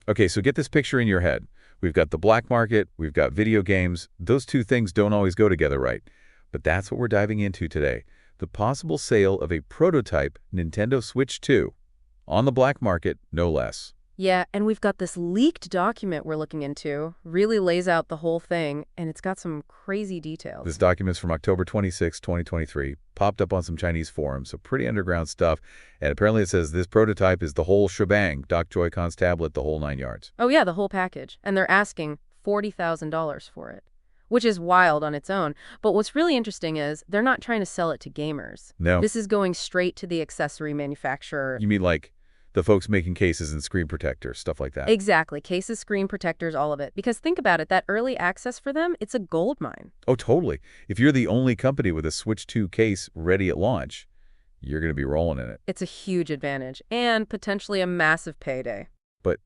Okay, so get this picture in your head. We've got the black market, we've got video games. Those two things don't always go together, right? But that's what we're diving into today. The possible sale of a prototype Nintendo Switch 2 on the black market, no less. Yeah, and we've got this leaked document we're looking into. Really lays out the whole thing, and it's got some crazy This details. document's from October 26, 2023, popped up on some Chinese forums, so pretty underground stuff. And apparently it says this prototype is the whole shebang, dock Joy-Cons tablet, the whole 9 yards. Oh yeah, the whole package. And they're asking $40,000 for it, which is wild on its own. But what's really interesting is they're not trying to sell it to gamers. No, This is going straight to the accessory manufacturer. you mean like the folks making cases and screen protectors, stuff like that. Exactly. Cases, screen protectors, all of it. Because think about it, that early access for them, it's a gold mine. Oh, totally. If you're the only company with a Switch 2 case ready at launch, you're going to be rolling in it. It's a huge advantage and potentially a massive payday. But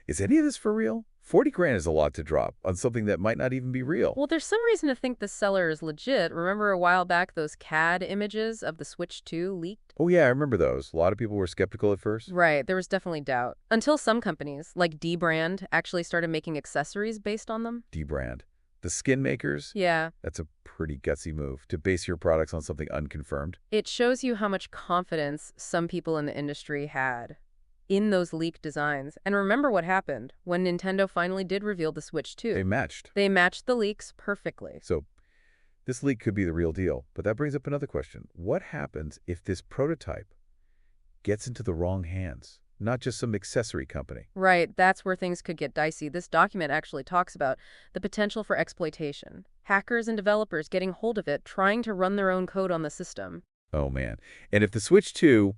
is any of this for real? 40 grand is a lot to drop on something that might not even be real. Well, there's some reason to think the seller is legit. Remember a while back those CAD images of the Switch 2 leaked? Oh yeah, I remember those. A lot of people were skeptical at first. Right, there was definitely doubt. Until some companies, like D-Brand, actually started making accessories based on them. D-Brand. The skin makers? Yeah, That's a pretty gutsy move, to base your products on something unconfirmed. it shows you how much confidence some people in the industry had in those leaked designs. And remember what happened when Nintendo finally did reveal the Switch They 2. matched. They matched the leaks perfectly. So this leak could be the real deal. But that brings up another question. What happens if this prototype gets into the wrong hands? Not just some accessory company. Right, that's where things could get dicey. This document actually talks about the potential for exploitation. Hackers and developers getting hold of it, trying to run their own code on the system. Oh man. And if the Switch 2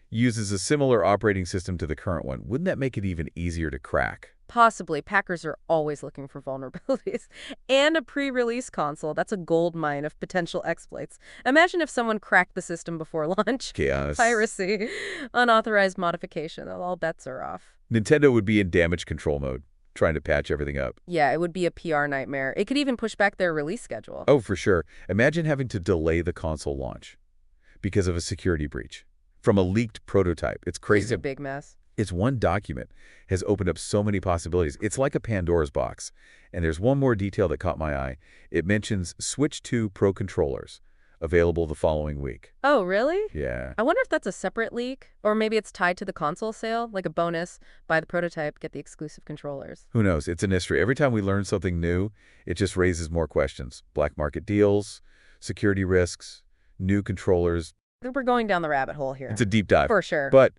uses a similar operating system to the current one, wouldn't that make it even easier to crack? Possibly, hackers are always looking for vulnerabilities. And a pre-release console, that's a gold mine of potential exploits. Imagine if someone cracked the system before launch. Chaos. Piracy, unauthorized modification, all bets are off. Nintendo would be in damage control mode, trying to patch everything up. Yeah, it would be a PR nightmare. It could even push back their release schedule. Oh, for sure. Imagine having to delay the console launch because of a security breach from a leaked prototype. It's It's crazy. a big mess. It's one document has opened up so many possibilities. It's like a Pandora's box. And there's one more detail that caught my eye. It mentions Switch 2 Pro controllers, available the following week. Oh, really? Yeah. I wonder if that's a separate leak, or maybe it's tied to the console sale, like a bonus. Buy the prototype, get the exclusive controllers. Who knows? It's a mystery. Every time we learn something new, it just raises more questions. Black market deals, security risks, new controllers. We're going down the rabbit hole here. It's a deep dive. For sure. But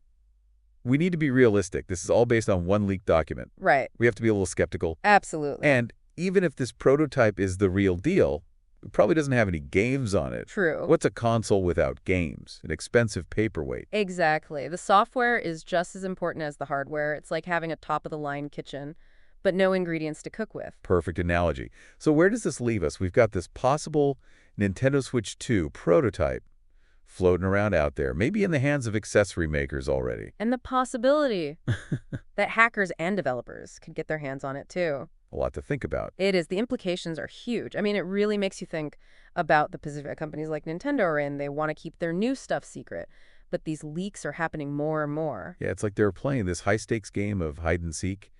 we need to be realistic. This is all based on one leaked document. Right. We have to be a little skeptical. Absolutely. And even if this prototype is the real deal, it probably doesn't have any games on it. True. What's a console without games? An expensive paperweight. Exactly. The software is just as important as the hardware. It's like having a top-of-the-line kitchen, but no ingredients to cook with. Perfect analogy. So where does this leave us? We've got this possible Nintendo Switch 2 prototype floating around out there, maybe in the hands of accessory makers already. And the possibility that hackers and developers could get their hands on it, too. A lot to think about. It is. The implications are huge. I mean, it really makes you think about the position that companies like Nintendo are in. They want to keep their new stuff secret, but these leaks are happening more and more. Yeah, it's like they're playing this high-stakes game of hide and seek,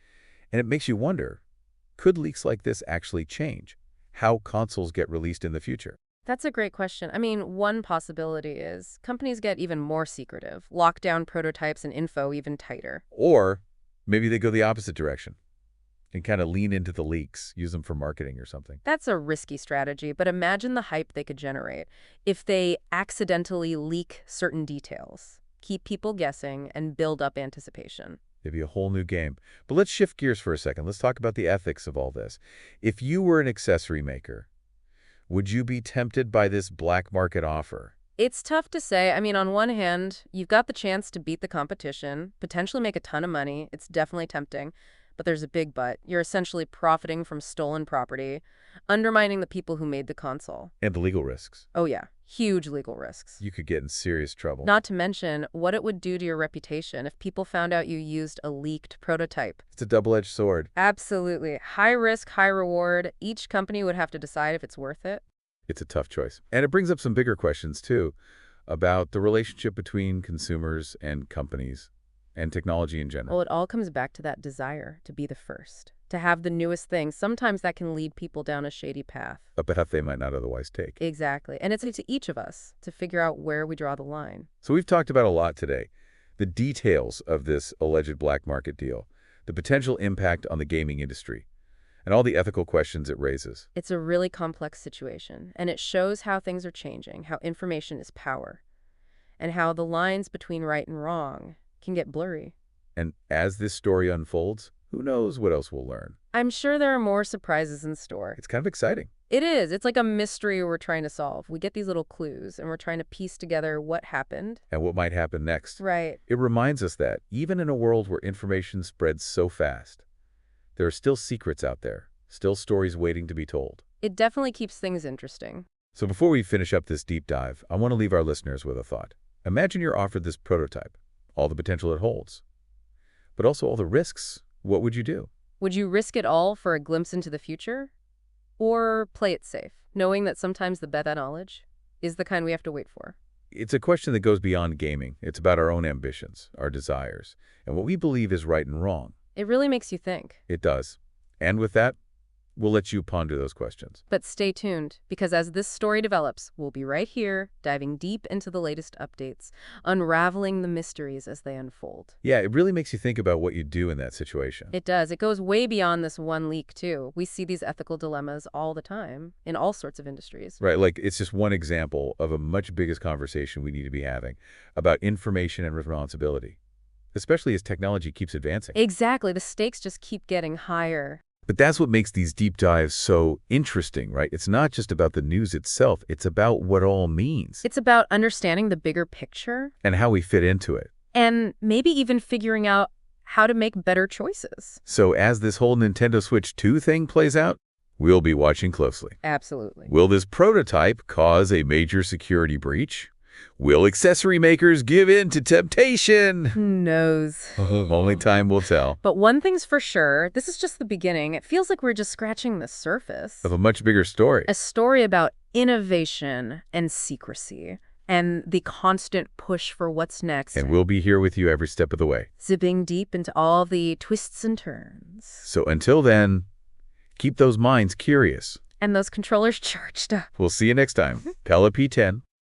and it makes you wonder, could leaks like this actually change how consoles get released in the future? That's a great question. I mean, one possibility is companies get even more secretive, lock down prototypes and info even tighter. Or maybe they go the opposite direction and kind of lean into the leaks, use them for marketing or something. That's a risky strategy, but imagine the hype they could generate if they accidentally leak certain details, keep people guessing, and build up anticipation. It'd be a whole new game. But let's shift gears for a second. Let's talk about the ethics of all this. If you were an accessory maker, would you be tempted by this black market offer? It's tough to say. I mean, on one hand, you've got the chance to beat the competition, potentially make a ton of money. It's definitely tempting. But there's a big but. You're essentially profiting from stolen property, undermining the people who made the console. And the legal risks. Oh yeah, huge legal risks. You could get in serious trouble. Not to mention what it would do to your reputation if people found out you used a leaked prototype. It's a double-edged sword. Absolutely. High risk, high reward. Each company would have to decide if it's worth it. It's a tough choice. And it brings up some bigger questions, too, about the relationship between consumers and companies. And technology in general. Well, it all comes back to that desire to be the first, to have the newest thing. Sometimes that can lead people down a shady path. A path they might not otherwise take. Exactly. And it's up to each of us to figure out where we draw the line. So we've talked about a lot today. The details of this alleged black market deal, the potential impact on the gaming industry, and all the ethical questions it raises. It's a really complex situation, and it shows how things are changing, how information is power, and how the lines between right and wrong can get blurry. And as this story unfolds, who knows what else we'll learn. I'm sure there are more surprises in store. It's kind of exciting. It is. It's like a mystery we're trying to solve. We get these little clues, and we're trying to piece together what happened. And what might happen next. Right. It reminds us that, even in a world where information spreads so fast, there are still secrets out there, still stories waiting to be told. It definitely keeps things interesting. So before we finish up this deep dive, I want to leave our listeners with a thought. Imagine you're offered this prototype, all the potential it holds, but also all the risks. What would you do? Would you risk it all for a glimpse into the future? Or play it safe, knowing that sometimes the better knowledge is the kind we have to wait for? It's a question that goes beyond gaming. It's about our own ambitions, our desires, and what we believe is right and wrong. It really makes you think. It does. And with that, we'll let you ponder those questions. But stay tuned, because as this story develops, we'll be right here, diving deep into the latest updates, unraveling the mysteries as they unfold. Yeah, it really makes you think about what you do in that situation. It does. It goes way beyond this one leak, too. We see these ethical dilemmas all the time, in all sorts of industries. Right, like it's just one example of a much bigger conversation we need to be having about information and responsibility, especially as technology keeps advancing. Exactly. The stakes just keep getting higher. But that's what makes these deep dives so interesting, right? It's not just about the news itself. It's about what it all means. It's about understanding the bigger picture. And how we fit into it. And maybe even figuring out how to make better choices. So as this whole Nintendo Switch 2 thing plays out, we'll be watching closely. Absolutely. Will this prototype cause a major security breach? Will accessory makers give in to temptation? Who knows? Only time will tell. But one thing's for sure, this is just the beginning. It feels like we're just scratching the surface. Of a much bigger story. A story about innovation and secrecy and the constant push for what's next. And we'll be here with you every step of the way. Zipping deep into all the twists and turns. So until then, keep those minds curious. And those controllers charged up. We'll see you next time. Pella P10.